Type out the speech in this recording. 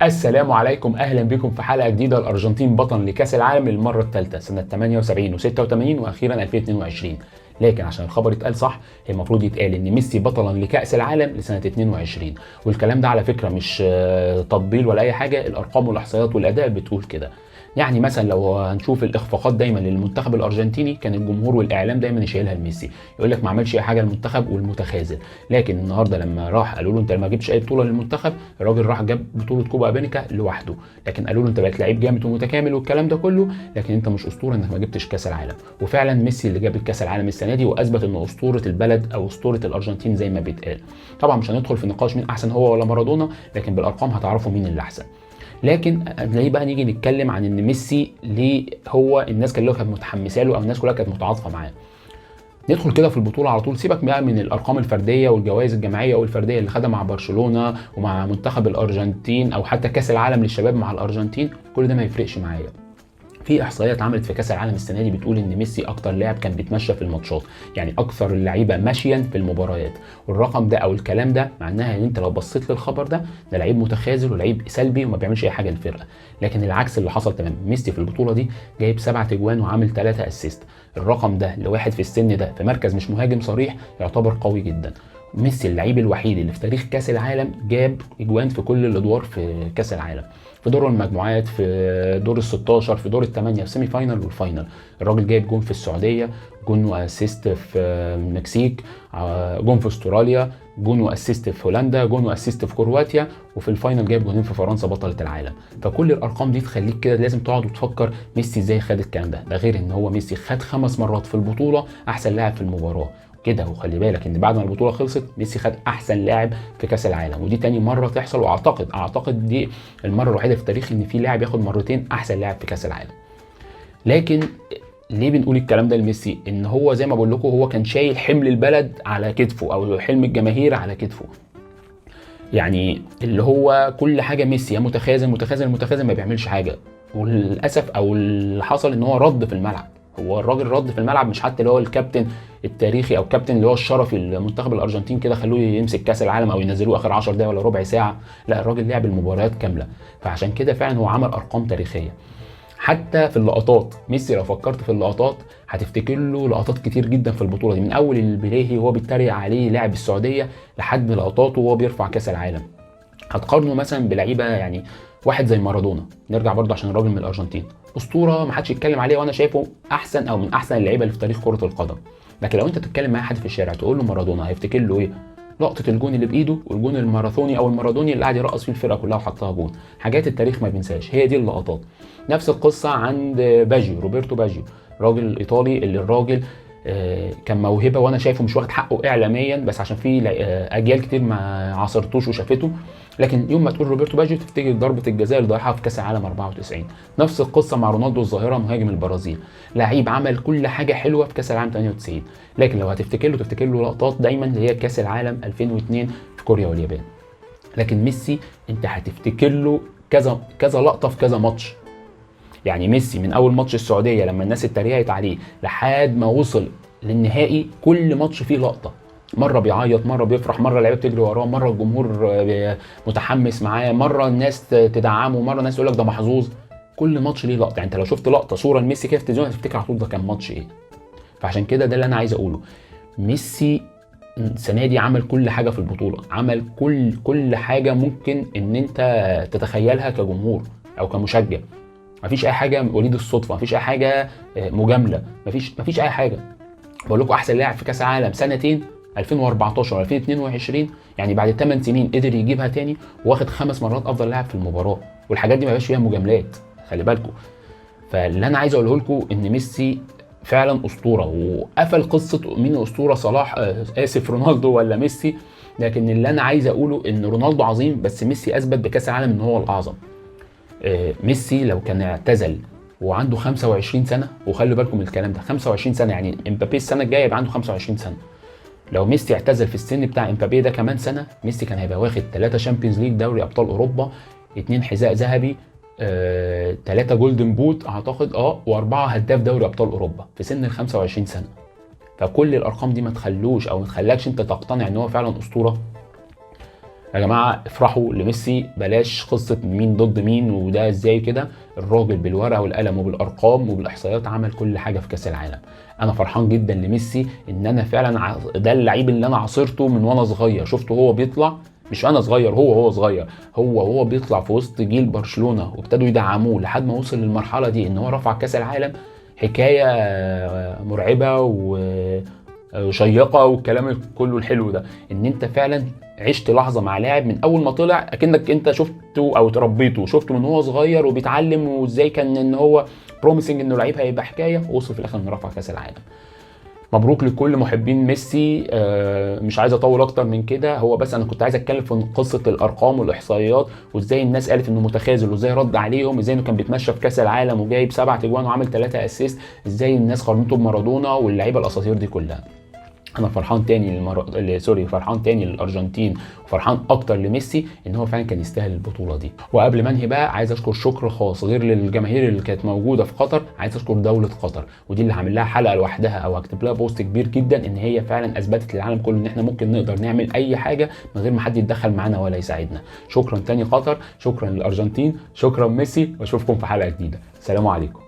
السلام عليكم، اهلا بكم في حلقه جديده. الارجنتين بطل لكاس العالم للمره الثالثه سنه 78 و86 واخيرا 2022. لكن عشان الخبر يتقال صح، هي المفروض يتقال ان ميسي بطلا لكاس العالم لسنه 22. والكلام ده على فكره مش تطبيل ولا اي حاجه، الارقام والاحصائيات والاداء بتقول كده. يعني مثلا لو هنشوف الاخفاقات دايما للمنتخب الارجنتيني، كان الجمهور والاعلام دايما يشيلها لميسي، يقول لك ما عملش اي حاجه للمنتخب والمتخاذل. لكن النهارده لما راح قالوا له انت ما جبتش اي بطوله للمنتخب، الراجل راح جاب بطوله كوبا امريكا لوحده. لكن قالوا له انت بقيت لعيب جامد ومتكامل والكلام ده كله، لكن انت مش اسطوره انك ما جبتش كاس العالم. وفعلا ميسي اللي جاب الكاس العالم السنه دي، واثبت انه اسطوره البلد او اسطوره الارجنتين زي ما بيتقال. طبعا مش هندخل في نقاش مين احسن هو ولا مارادونا، لكن بالارقام هتعرفوا مين اللي احسن. لكن ليه بقى نيجي نتكلم عن ان ميسي ليه هو الناس كلها كانت متحمسه له او الناس كلها كانت متعاطفه معاه؟ ندخل كده في البطوله على طول. سيبك بقى من الارقام الفرديه والجوائز الجماعيه والفرديه اللي خدها مع برشلونه ومع منتخب الارجنتين او حتى كاس العالم للشباب مع الارجنتين، كل ده ما يفرقش معايا. في احصائيات اتعملت في كاس العالم السنه دي بتقول ان ميسي اكتر لاعب كان بيتمشى في الماتشات، يعني اكثر اللعيبه مشيا في المباريات. والرقم ده او الكلام ده معناها ان انت لو بصيت للخبر ده لعيب متخاذل ولعيب سلبي وما بيعملش اي حاجه للفرقه. لكن العكس اللي حصل تماما، ميسي في البطوله دي جايب 7 اجوان وعامل 3 اسيست. الرقم ده لواحد في السن ده في مركز مش مهاجم صريح يعتبر قوي جدا. ميسي اللعيب الوحيد اللي في تاريخ كاس العالم جاب اجوان في كل الادوار في كاس العالم، في دور المجموعات، في دور ال16، في دور الثمانيه، في سيمي فاينل والفاينل. الراجل جايب جون في السعوديه، جون واسيست في المكسيك، جون في استراليا، جون واسيست في هولندا، جون واسيست في كرواتيا، وفي الفاينل جايب جونين في فرنسا بطله العالم. فكل الارقام دي تخليك كده لازم تقعد وتفكر ميسي ازاي خد الكلام ده غير ان هو ميسي خد 5 مرات في البطوله احسن لاعب في المباراه كده. وخلي بالك ان بعد ما البطوله خلصت ميسي خد احسن لاعب في كاس العالم، ودي تاني مره تحصل، واعتقد دي المره الوحيده في التاريخ ان في لاعب ياخد مرتين احسن لاعب في كاس العالم. لكن ليه بنقول الكلام ده لميسي؟ ان هو زي ما بقول لكم هو كان شايل حمل البلد على كتفه او حلم الجماهير على كتفه. يعني اللي هو كل حاجه ميسي يا متخاذل متخاذل متخاذل، ما بيعملش حاجه. وللاسف او اللي حصل ان هو رد في الملعب. هو الراجل رد في الملعب، مش حتى اللي هو الكابتن التاريخي او الكابتن اللي هو الشرفي لمنتخب الارجنتين كده خلوه يمسك كاس العالم او ينزلوه اخر 10 دقايق ولا ربع ساعه. لا، الراجل لعب المباريات كامله. فعشان كده فعلا هو عمل ارقام تاريخيه. حتى في اللقطات، ميسي لو فكرت في اللقطات هتفتكر له لقطات كتير جدا في البطوله دي، من اول البليهي وهو بيتريق عليه لاعب السعوديه لحد لقطاته وهو بيرفع كاس العالم. هتقارنه مثلا بلعيبه، يعني واحد زي مارادونا، نرجع برضه عشان الراجل من الارجنتين، اسطوره ما حدش يتكلم عليه، وانا شايفه احسن او من احسن اللعيبه اللي في تاريخ كره القدم. لكن لو انت تتكلم مع حد في الشارع تقول له مارادونا، هيفتكر له ايه؟ لقطه الجون اللي بايده والجون الماراثوني او المارادوني اللي قاعد يرقص فيه الفرقه كلها وحطها جون. حاجات التاريخ ما بينساش، هي دي اللقطات. نفس القصه عند باجيو، روبرتو باجيو، راجل الايطالي اللي الراجل كان موهبه، وانا شايفه مش واخد حقه اعلاميا بس عشان في اجيال كتير ما عاصرتوش وشافته. لكن يوم ما تقول روبرتو باجيو تفتكر ضربه الجزاء اللي ضيعها في كاس العالم 94. نفس القصه مع رونالدو الظاهره مهاجم البرازيل، لعيب عمل كل حاجه حلوه في كاس العالم 98. لكن لو هتفتكر له تفتكر له لقطات دايما اللي هي كاس العالم 2002 في كوريا واليابان. لكن ميسي انت هتفتكر له كذا كذا لقطه في كذا ماتش. يعني ميسي من اول ماتش السعوديه لما الناس اتريقت عليه لحد ما وصل للنهائي، كل ماتش فيه لقطه، مره بيعيط، مره بيفرح، مره اللعيبه بتجري وراه، مره الجمهور متحمس معاه، مره الناس تدعمه، مره الناس يقول لك ده محظوظ. كل ماتش ليه لقطه. يعني انت لو شفت لقطه صوره لميسي كده في التلفزيون هتفتكر على طول ده كان ماتش ايه. فعشان كده ده اللي انا عايز اقوله، ميسي السنه دي عمل كل حاجه في البطوله، عمل كل حاجه ممكن ان انت تتخيلها كجمهور او كمشجع. مفيش اي حاجه وليد الصدفه، مفيش اي حاجه مجامله، مفيش اي حاجه. بقول لكم احسن لاعب في كاس العالم سنتين 2014 و2022، يعني بعد 8 سنين قدر يجيبها تاني، واخد 5 مرات افضل لاعب في المباراه. والحاجات دي ما بقاش فيها مجاملات، خلي بالكم. فاللي انا عايز اقوله لكم ان ميسي فعلا اسطوره، وقفل قصه مين الاسطوره، صلاح اسف رونالدو ولا ميسي. لكن اللي انا عايز اقوله ان رونالدو عظيم، بس ميسي اثبت بكاس العالم ان هو الاعظم. ميسي لو كان اعتزل وعنده 25 سنه، وخلي بالكم من الكلام ده 25 سنه، يعني امبابي السنه الجايه يبقى عنده 25 سنه. لو ميسي اعتزل في السن بتاع امبابي ده كمان سنه، ميسي كان هيبقى واخد 3 شامبيونز ليج، دوري ابطال اوروبا، 2 حذاء ذهبي، 3 جولدن بوت اعتقد، و4 هداف دوري ابطال اوروبا في سن ال 25 سنه. فكل الارقام دي ما تخلوش او ما تخلكش انت تقتنع ان هو فعلا اسطوره. يا جماعه افرحوا لميسي، بلاش قصه مين ضد مين وده ازاي كده. الراجل بالورقه والقلم وبالارقام وبالاحصائيات عمل كل حاجه في كاس العالم. انا فرحان جدا لميسي ان انا فعلا ده اللعيب اللي انا عاصرته من وانا صغير، شفته هو بيطلع، مش انا صغير، هو صغير، هو بيطلع في وسط جيل برشلونه وابتدوا يدعموه لحد ما وصل للمرحله دي ان هو رفع كاس العالم. حكايه مرعبه وشيقه والكلام كله الحلو ده، ان انت فعلا عشت لحظه مع لاعب من اول ما طلع اكنك انت شفته او تربيته، شفته من هو صغير وبيتعلم وازاي كان ان هو بروميسنج انه لعيب هيبقى حكايه، ووصل في الاخر انه رفع كاس العالم. مبروك لكل محبين ميسي. مش عايز اطول اكتر من كده، هو بس انا كنت عايز اتكلم في قصه الارقام والاحصائيات وازاي الناس قالت انه متخاذل وازاي رد عليهم، ازاي انه كان بيتمشى في كاس العالم وجايب 7 اجوان وعامل 3 اسيست، ازاي الناس قارنته بمارادونا واللعيبه الاساطير دي كلها. انا فرحان تاني فرحان تاني للارجنتين، وفرحان اكتر لميسي ان هو فعلا كان يستاهل البطوله دي. وقبل ما انهي بقى عايز اشكر شكر خاص غير للجماهير اللي كانت موجوده في قطر، عايز اشكر دوله قطر، ودي اللي هعمل لها حلقه لوحدها او هكتب لها بوست كبير جدا، ان هي فعلا اثبتت للعالم كله ان احنا ممكن نقدر نعمل اي حاجه من غير ما حد يتدخل معانا ولا يساعدنا. شكرا تاني قطر، شكرا للارجنتين، شكرا ميسي، واشوفكم في حلقه جديده. سلام عليكم.